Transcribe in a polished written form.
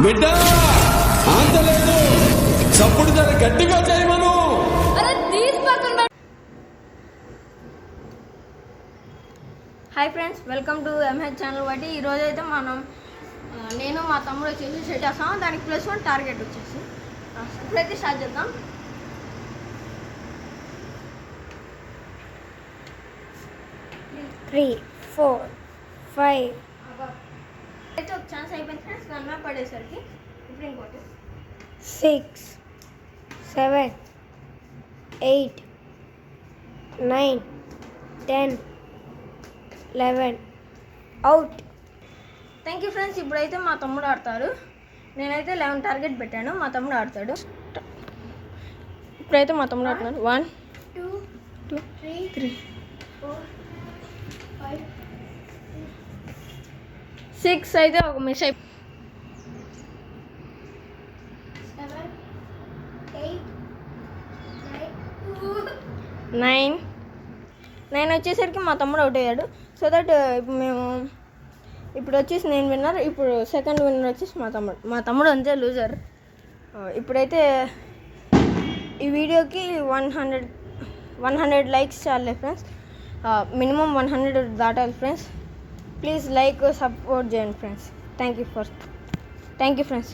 బిడ్డ ఆంతలేదు చప్పుడు జర గట్టిగా చేయమను. Hi friends, welcome to MH channel. బట్టి ఈరోజు అయితే మనం నేను మా తమ్ముడు వచ్చేసి సెట్ చేస్తాం. దానికి +1 టార్గెట్ వచ్చేసి ఇప్పుడైతే స్టార్ట్ చేద్దాం. Three, 4, 5. అయితే ఒక ఛాన్స్ అయిపోయింది ఫ్రెండ్స్, దాని పడేసరికి. ఇప్పుడు ఇంకోటి 6, 7, 8, 9, 10, 11. అవుట్. Thank you friends. ఇప్పుడైతే మా తమ్ముడు ఆడతాడు. నేనైతే 11 టార్గెట్ పెట్టాను, మా తమ్ముడు ఆడతాడు. ఇప్పుడైతే మా తమ్ముడు ఆడుతున్నాడు. 1 2 3 4 5 6 అయితే ఒక మిస్ అయి 9 వచ్చేసరికి మా తమ్ముడు అవుట్ అయ్యాడు. సో దట్ ఇప్పుడు వచ్చేసి నేను విన్నర్. ఇప్పుడు సెకండ్ విన్నర్ వచ్చేసి మా తమ్ముడు అంతే లూజర్. ఇప్పుడైతే ఈ వీడియోకి 100 లైక్స్ చాలే ఫ్రెండ్స్. మినిమం 100 దాటాలి ఫ్రెండ్స్. ప్లీజ్ లైక్ సపోర్ట్ చేయండి ఫ్రెండ్స్. Thank you friends.